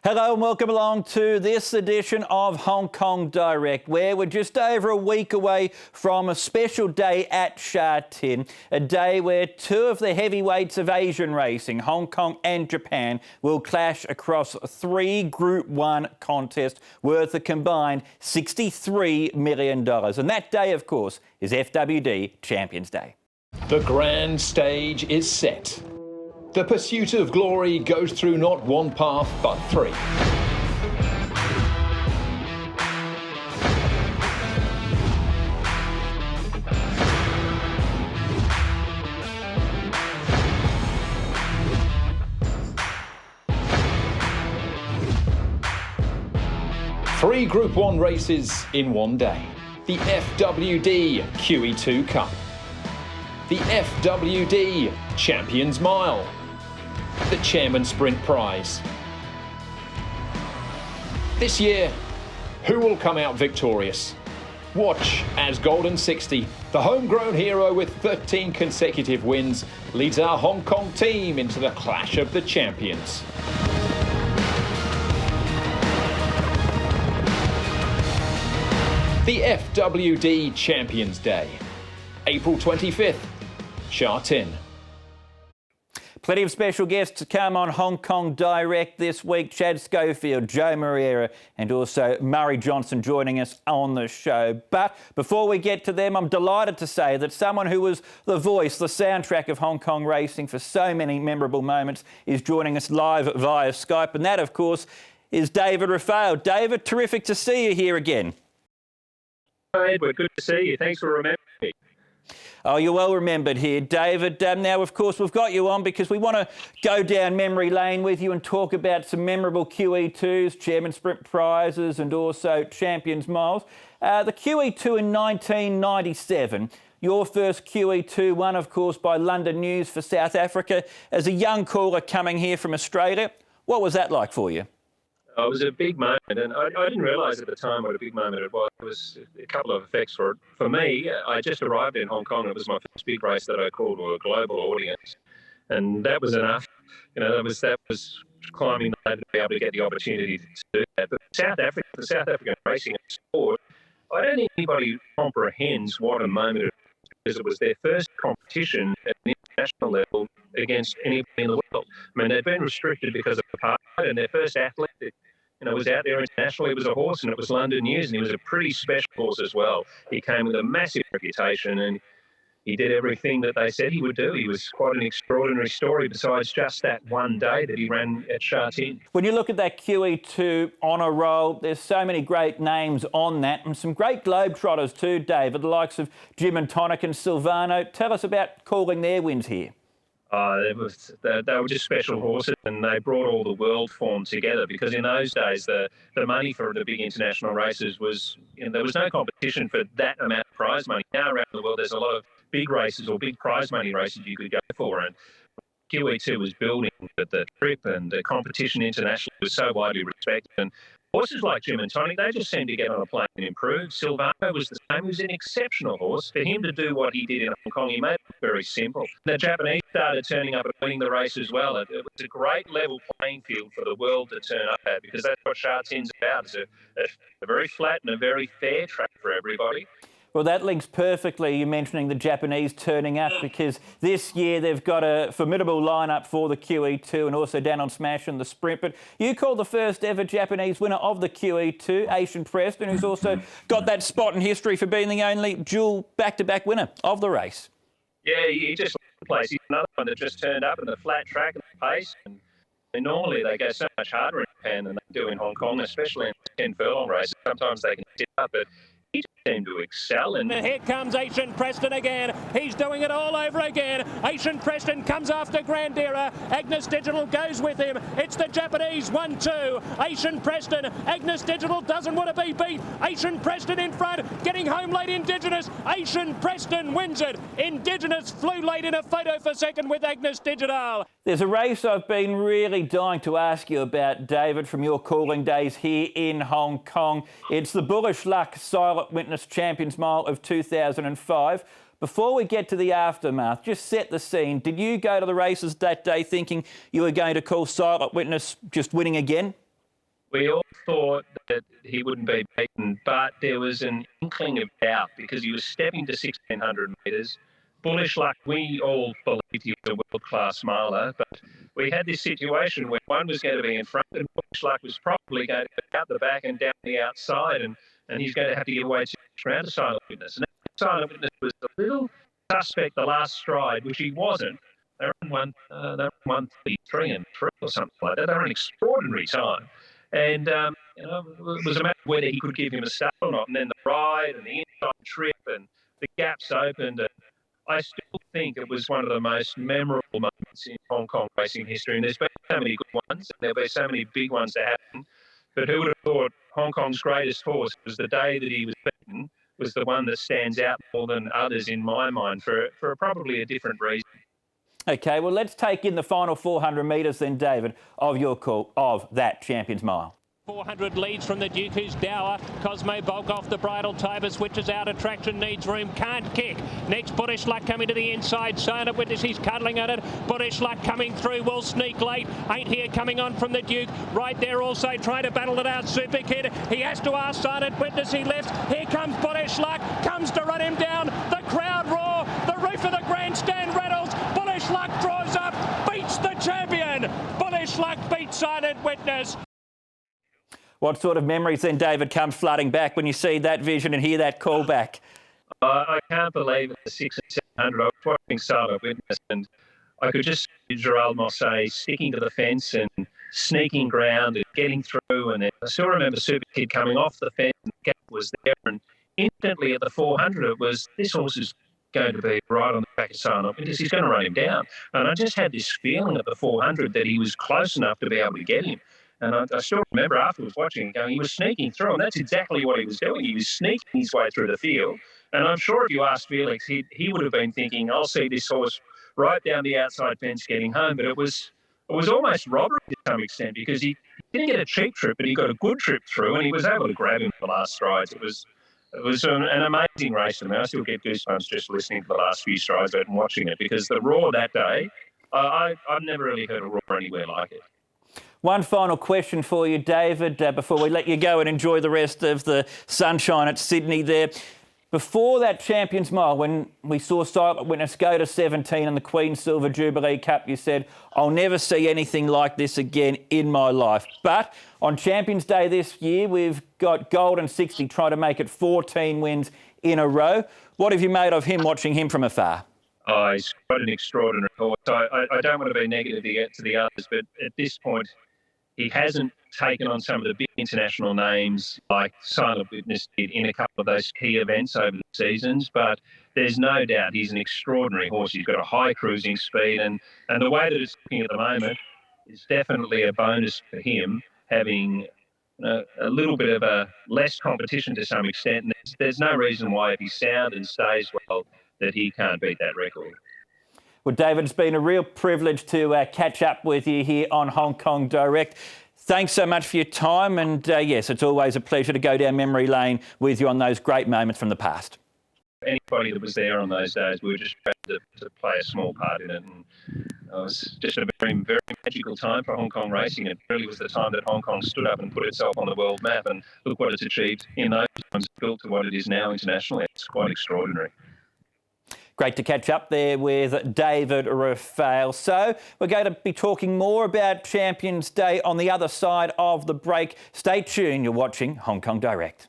Hello and welcome along to this edition of Hong Kong Direct, where we're just over a week away from a special day at Sha Tin, a day where two of the heavyweights of Asian racing, Hong Kong and Japan, will clash across three Group 1 contests worth a combined $63 million. And that day, of course, is FWD Champions Day. The grand stage is set. The pursuit of glory goes through not one path, but three. Three Group 1 races in one day. The FWD QEII Cup. The FWD Champions Mile. The Chairman Sprint Prize. This year, who will come out victorious? Watch as Golden 60, the homegrown hero with 13 consecutive wins, leads our Hong Kong team into the clash of the champions. The FWD Champions Day, April 25th, Sha Tin. Plenty of special guests to come on Hong Kong Direct this week. Chad Schofield, Joe Mariera and also Murray Johnson joining us on the show. But before we get to them, I'm delighted to say that someone who was the voice, the soundtrack of Hong Kong racing for so many memorable moments is joining us live via Skype. And that, of course, is David Raphael. David, terrific to see you here again. Hi, Edward. Good to see you. Thanks for remembering me. Oh, you're well remembered here, David. Now, of course, we've got you on because we want to go down memory lane with you and talk about some memorable QE2s, Chairman Sprint Prizes and also Champions Miles. The QE2 in 1997, your first QE2 won, of course, by London News for South Africa. As a young caller coming here from Australia, what was that like for you? It was a big moment, and I didn't realise at the time what a big moment it was. There was a couple of effects for it. For me, I just arrived in Hong Kong, and it was my first big race that I called to a global audience, and that was enough. You know, that was climbing the ladder to be able to get the opportunity to do that. But the South African racing sport, I don't think anybody comprehends what a moment it was, because it was their first competition at an international level against anybody in the world. I mean, they'd been restricted because of apartheid, and their first athlete, was out there internationally. He was a horse, and it was London News, and he was a pretty special horse as well. He came with a massive reputation, and he did everything that they said he would do. He was quite an extraordinary story, besides just that one day that he ran at Sha Tin. When you look at that QE2 honour roll, there's so many great names on that, and some great globetrotters too, David, the likes of Jim and Tonic and Silvano. Tell us about calling their wins here. They were just special horses, and they brought all the world form together, because in those days the money for the big international races was, there was no competition for that amount of prize money. Now around the world there's a lot of big races or big prize money races you could go for, and QE2 was building the trip, and the competition internationally was so widely respected. And horses like Jim and Tonic, they just seemed to get on a plane and improve. Silvano was the same. He was an exceptional horse. For him to do what he did in Hong Kong, he made it very simple. The Japanese started turning up and winning the race as well. It was a great level playing field for the world to turn up at, because that's what Sha Tin's about. It's a very flat and a very fair track for everybody. Well, that links perfectly, you mentioning the Japanese turning up, because this year they've got a formidable lineup for the QE2 and also down on Smash and the Sprint. But you called the first ever Japanese winner of the QE2, Asian Preston, who's also got that spot in history for being the only dual back-to-back winner of the race. Yeah, he just lost the place. He's another one that just turned up in the flat track and the pace. And normally they go so much harder in Japan than they do in Hong Kong, especially in 10 furlong races. Sometimes they can tip up, but he seemed to excel. And here comes Asian Preston again. He's doing it all over again. Asian Preston comes after Grandera. Agnes Digital goes with him. It's the Japanese 1-2. Asian Preston. Agnes Digital doesn't want to be beat. Asian Preston in front. Getting home late Indigenous. Asian Preston wins it. Indigenous flew late in a photo for second with Agnes Digital. There's a race I've been really dying to ask you about, David, from your calling days here in Hong Kong. It's the Bullish Luck Silent Witness Champions Mile of 2005. Before we get to the aftermath, just set the scene. Did you go to the races that day thinking you were going to call Silent Witness just winning again? We all thought that he wouldn't be beaten, but there was an inkling of doubt because he was stepping to 1,600 metres. Bullish Luck, we all believed he was a world-class miler, but we had this situation where one was going to be in front and Bullish Luck was probably going to go out the back and down the outside, and he's going to have to give away 2 round to Silent Witness. And that Silent Witness was a little suspect the last stride, which he wasn't. They were 1:33 and 3 or something like that. They were an extraordinary time. And it was a matter of whether he could give him a start or not. And then the ride and the inside trip and the gaps opened. And I still think it was one of the most memorable moments in Hong Kong racing history. And there's been so many good ones, and there'll be so many big ones to happen. But who would have thought Hong Kong's greatest horse was the day that he was beaten was the one that stands out more than others in my mind for probably a different reason. OK, well, let's take in the final 400 metres then, David, of your call of that Champions Mile. 400 leads from the Duke, who's dour. Cosmo Bulk off the bridle. Tiber switches out. Attraction needs room. Can't kick. Next, Bullish Luck coming to the inside. Silent Witness, he's cuddling at it. Bullish Luck coming through. Will sneak late. Ain't Here coming on from the Duke. Right there also trying to battle it out. Super Kid. He has to ask Silent Witness. He left. Here comes Bullish Luck. Comes to run him down. The crowd roar. The roof of the grandstand rattles. Bullish Luck draws up. Beats the champion. Bullish Luck beats Silent Witness. What sort of memories then, David, come flooding back when you see that vision and hear that call back? I can't believe it. The 6 and 700. I was watching Silent Witness and I could just see Gerald Mosse sticking to the fence and sneaking ground and getting through. And then I still remember Super Kid coming off the fence and the gap was there. And instantly at the 400, it was, this horse is going to be right on the back of Silent Witness. He's going to run him down. And I just had this feeling at the 400 that he was close enough to be able to get him. And I still remember afterwards watching him going, he was sneaking through, and that's exactly what he was doing. He was sneaking his way through the field. And I'm sure if you asked Felix, he would have been thinking, I'll see this horse right down the outside fence getting home. But it was almost robbery to some extent because he didn't get a cheap trip, but he got a good trip through, and he was able to grab him for the last strides. It was an amazing race. I mean, I still get goosebumps just listening to the last few strides and watching it because the roar that day, I've never really heard a roar anywhere like it. One final question for you, David, before we let you go and enjoy the rest of the sunshine at Sydney there. Before that Champions Mile, when we saw Silent Witness go to 17 in the Queen's Silver Jubilee Cup, you said, I'll never see anything like this again in my life. But on Champions Day this year, we've got Golden 60 trying to make it 14 wins in a row. What have you made of him, watching him from afar? Oh, he's quite an extraordinary horse. I don't want to be negative to the others, but at this point, he hasn't taken on some of the big international names like Silent Witness did in a couple of those key events over the seasons, but there's no doubt he's an extraordinary horse. He's got a high cruising speed, and the way that it's looking at the moment is definitely a bonus for him, having a little bit of a less competition to some extent. And there's no reason why, if he's sound and stays well, that he can't beat that record. Well, David, it's been a real privilege to catch up with you here on Hong Kong Direct. Thanks so much for your time. And yes, it's always a pleasure to go down memory lane with you on those great moments from the past. Anybody that was there on those days, we were just proud to play a small part in it. And it was just a very, very magical time for Hong Kong racing. It really was the time that Hong Kong stood up and put itself on the world map. And look what it's achieved in those times, built to what it is now internationally. It's quite extraordinary. Great to catch up there with David Raphael. So we're going to be talking more about Champions Day on the other side of the break. Stay tuned. You're watching Hong Kong Direct.